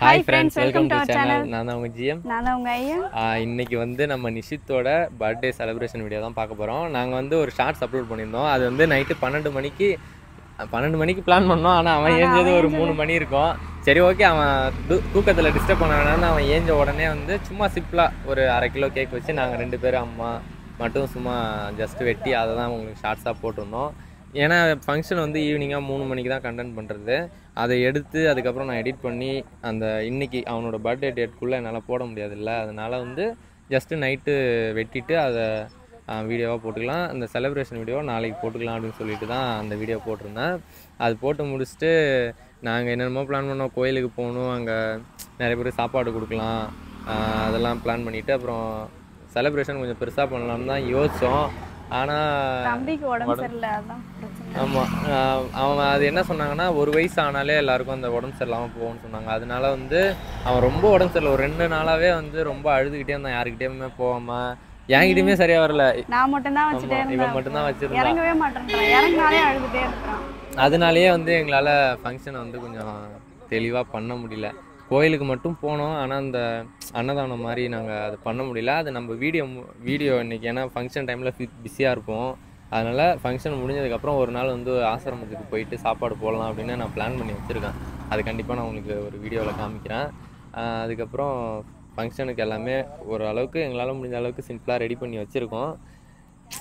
Hi friends, welcome to our channel. நான் தான் உங்க ஜிஎம். நான் தான் உங்க ஐயா. இன்னைக்கு வந்து நம்ம நிஷித்தோட பர்த்டே செலிப்ரேஷன் வீடியோ தான் பார்க்க போறோம். நாங்க வந்து ஒரு ஷார்ட்ஸ் அப்லோட் பண்ணியிருந்தோம். அது வந்து நைட்டு 12 மணிக்கு பிளான் பண்ணோம். ஆனால் அவன் ஏஞ்சது ஒரு 3 மணி இருக்கும். சரி ஓகே, அவன் தூக்கத்தில் டிஸ்டர்ப் பண்ண வேணாம்னு அவன் ஏஞ்ச உடனே வந்து சும்மா சிம்பிளாக ஒரு 1/2 கிலோ கேக் வச்சு நாங்கள் 2 பேரும் அம்மா மட்டும் சும்மா ஜஸ்ட் வெட்டி அதை தான் உங்களுக்கு ஷார்ட்ஸாக போட்டிருந்தோம். ஏன்னா ஃபங்க்ஷன் வந்து ஈவினிங்காக 3 மணிக்கு தான் கண்டென்ட் பண்ணுறது. அதை எடுத்து அதுக்கப்புறம் நான் எடிட் பண்ணி அந்த இன்றைக்கி அவனோட பர்த்டே டேட்குள்ளே என்னால் போட முடியாதுல்ல. அதனால் வந்து ஜஸ்ட்டு நைட்டு வெட்டிட்டு அதை வீடியோவாக போட்டுக்கலாம். அந்த செலிப்ரேஷன் வீடியோ நாளைக்கு போட்டுக்கலாம் அப்படின்னு சொல்லிட்டு தான் அந்த வீடியோ போட்டிருந்தேன். அது போட்டு முடிச்சுட்டு நாங்கள் என்னென்னமோ பிளான் பண்ணோம். கோயிலுக்கு போகணும், அங்கே நிறைய பேர் சாப்பாடு கொடுக்கலாம், அதெல்லாம் பிளான் பண்ணிவிட்டு அப்புறம் செலிப்ரேஷன் கொஞ்சம் பெருசாக பண்ணலாம்னு தான் யோசித்தோம். ஆனால் தம்பிக்கு உடம்பு சரியில்லை, அதான் பிரச்சனை. ஆமாம், அவன் அது என்ன சொன்னாங்கன்னா 1 வயசு ஆனாலே எல்லாருக்கும் அந்த உடம்பு சரியில்லாமல் போகும்னு சொன்னாங்க. அதனால வந்து அவன் ரொம்ப உடம்பு சரியில்லை. ஒரு 2 நாளாகவே வந்து ரொம்ப அழுதுகிட்டே இருந்தான். யாருக்கிட்டேயுமே போகாமல் என்கிட்டயுமே சரியா வரல. நான் மட்டும்தான் வச்சுட்டே இருந்தேன். இவன் மட்டும்தான் வச்சிருந்தான். இறங்கவே மாட்டேன்றான். இறங்கினாலே அழுதுட்டே இருக்கிறான். அதனாலேயே வந்து எங்களால் ஃபங்க்ஷனை வந்து கொஞ்சம் தெளிவாக பண்ண முடியல. கோயிலுக்கு மட்டும் போனோம், ஆனால் அந்த அன்னதானம் மாதிரி நாங்கள் அது பண்ண முடியல. அது நம்ம வீடியோ இன்றைக்கி ஏன்னா ஃபங்க்ஷன் டைமில் பிஸியாக இருப்போம். அதனால் ஃபங்க்ஷன் முடிஞ்சதுக்கப்புறம் ஒரு நாள் வந்து ஆசிரமத்துக்கு போயிட்டு சாப்பாடு போடலாம் அப்படின்னு நான் பிளான் பண்ணி வச்சுருக்கேன். அது கண்டிப்பாக நான் உங்களுக்கு ஒரு வீடியோவில் காமிக்கிறேன். அதுக்கப்புறம் ஃபங்க்ஷனுக்கு எல்லாமே ஓரளவுக்கு எங்களால் முடிஞ்ச அளவுக்கு சிம்பிளாக ரெடி பண்ணி வச்சுருக்கோம்.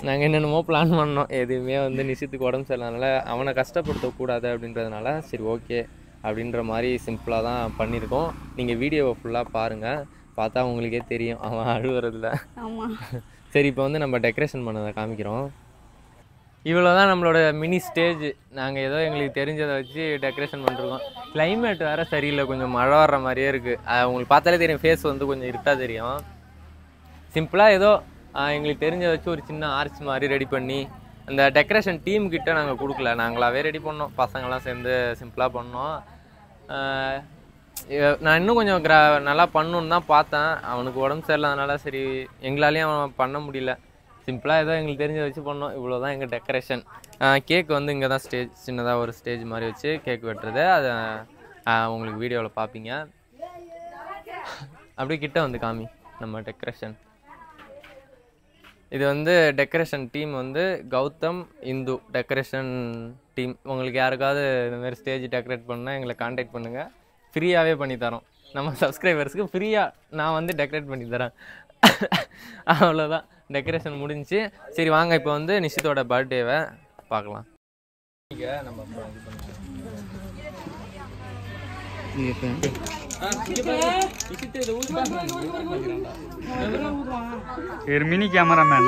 நாங்கள் என்னென்னமோ பிளான் பண்ணோம். எதுவுமே வந்து நிஷித்துக்கு உடம்பு சரியில்லைனால அவனை கஷ்டப்படுத்தக்கூடாது அப்படின்றதுனால சரி ஓகே அப்படின்ற மாதிரி சிம்பிளாக தான் பண்ணியிருக்கோம். நீங்கள் வீடியோவை ஃபுல்லாக பாருங்கள், பார்த்தா உங்களுக்கே தெரியும் அவன் அழுவுறதில்ல. ஆமாம். சரி, இப்போ வந்து நம்ம டெக்கரேஷன் பண்ணதை காமிக்கிறோம். இவ்வளோ தான் நம்மளோட மினி ஸ்டேஜ். நாங்கள் ஏதோ எங்களுக்கு தெரிஞ்சதை வச்சு டெக்கரேஷன் பண்ணிருக்கோம். கிளைமேட் வேறு சரியில்லை, கொஞ்சம் மழை வர்ற மாதிரியே இருக்குது. உங்களுக்கு பார்த்தாலே தெரியும், ஃபேஸ் வந்து கொஞ்சம் இருட்டாக தெரியும். சிம்பிளாக ஏதோ எங்களுக்கு தெரிஞ்சதை வச்சு ஒரு சின்ன ஆர்ச் மாதிரி ரெடி பண்ணி அந்த டெக்கரேஷன் டீம்கிட்ட நாங்கள் கொடுக்கல, நாங்களாகவே ரெடி பண்ணோம். பசங்களாம் சேர்ந்து சிம்பிளாக பண்ணோம். நான் இன்னும் கொஞ்சம் நல்லா பண்ணணுன்னு தான் பார்த்தேன். அவனுக்கு உடம்பு சரியில்லாதனால சரி எங்களாலேயும் அவன் பண்ண முடியல. சிம்பிளாக ஏதோ எங்களுக்கு தெரிஞ்சதை வச்சு பண்ணோம். இவ்வளோ தான் எங்கள் டெக்கரேஷன். கேக் வந்து இங்கே தான் ஸ்டேஜ், சின்னதாக ஒரு ஸ்டேஜ் மாதிரி வச்சு கேக் வெட்டுறது. அதை உங்களுக்கு வீடியோவில் பார்ப்பீங்க. அப்படியே கிட்ட வந்து காமி நம்ம டெக்கரேஷன். இது வந்து டெக்கரேஷன் டீம் வந்து கௌதம் இந்து டெக்கரேஷன் டீம். உங்களுக்கு யாருக்காவது இந்தமாதிரி ஸ்டேஜ் டெக்கரேட் பண்ணால் எங்களை கான்டாக்ட் பண்ணுங்கள், ஃப்ரீயாகவே பண்ணித்தரோம். நம்ம சப்ஸ்கிரைபர்ஸுக்கு ஃப்ரீயாக நான் வந்து டெக்கரேட் பண்ணி தரேன். அவ்வளோதான், டெக்கரேஷன் முடிஞ்சு. சரி வாங்க இப்போ வந்து நிஷித்தோட பர்த்டேவை பார்க்கலாம். मिनी कैमरामैन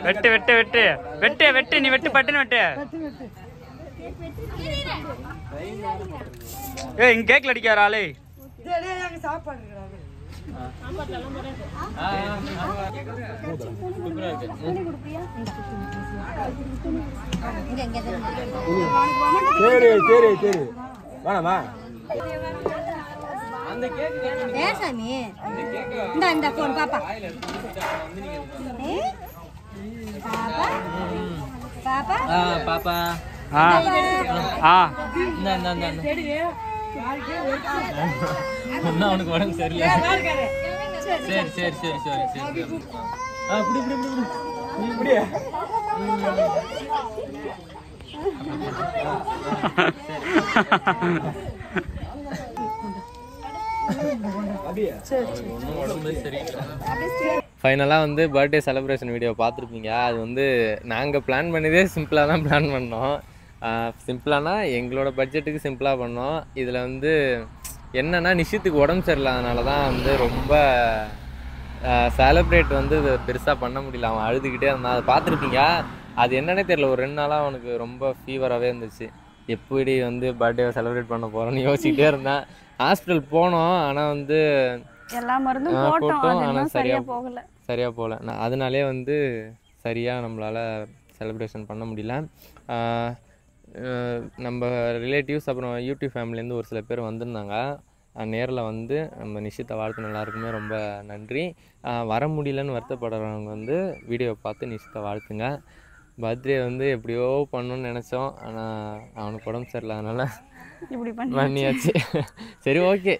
வெட்டு வெட்டு வெட்டு வெட்டு வெட்டு நீ வெட்டு பட்டுன்னு வெட்டு. ஏய் இங்க கேக்ல அடிக்கார ஆளே. சரி சரி சரி வேணாமா சாமி இந்த போன் பாப்பா பாப்பா பாப்பா அவனுக்கு உடம்பு சரியில்லை. சரி சரி சரி சரி சரி இப்படி இப்படி இப்படி இப்படியே ஃபைனலாக வந்து பர்த்டே செலிப்ரேஷன் வீடியோ பார்த்துருப்பீங்க. அது வந்து நாங்கள் பிளான் பண்ணதே சிம்பிளாக தான் பிளான் பண்ணோம். சிம்பிளானா எங்களோட பட்ஜெட்டுக்கு சிம்பிளாக பண்ணோம். இதில் வந்து என்னென்னா நிஷித்துக்கு உடம்பு சரியில்லாதனால தான் வந்து ரொம்ப செலிப்ரேட் வந்து பெருசாக பண்ண முடியல. அவன் அழுதுகிட்டே இருந்தான். அதை பார்த்துருப்பீங்க. அது என்னன்னே தெரியல, ஒரு 2 நாளாக அவனுக்கு ரொம்ப ஃபீவராகவே இருந்துச்சு. எப்படி வந்து பர்த்டேவை செலிப்ரேட் பண்ண போகிறோன்னு யோசிச்சுட்டே இருந்தேன். ஹாஸ்பிட்டல் போனோம், ஆனால் வந்து எல்லா மருந்தும் போட்டோம், அது இன்னும் சரியா போகல. சரியாக போகல. நான் அதனாலே வந்து சரியாக நம்மளால் செலிப்ரேஷன் பண்ண முடியல. நம்ம ரிலேட்டிவ்ஸ் அப்புறம் யூடியூப் ஃபேமிலிலேருந்து ஒரு சில பேர் வந்திருந்தாங்க. நேரில் வந்து நம்ம நிஷித்தை வாழ்த்துன எல்லாருக்குமே ரொம்ப நன்றி. வர முடியலன்னு வருத்தப்படுறவங்க வந்து வீடியோவை பார்த்து நிஷித்தை வாழ்த்துங்க. பர்த்டே வந்து எப்படியோ பண்ணணும்னு நினச்சோம், ஆனால் அவனுக்கு உடம்பு சரியில்லை, அதனால் இப்படி பண்ணியாச்சு. சரி ஓகே,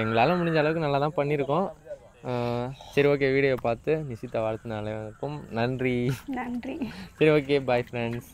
எங்களால் முடிஞ்ச அளவுக்கு நல்லா தான் பண்ணியிருக்கோம். சரி ஓகே, வீடியோவை பார்த்து நிஷித்தை வாழ்த்துன அனைவருக்கும் நன்றி. நன்றி. சரி ஓகே, பாய் ஃப்ரெண்ட்ஸ்.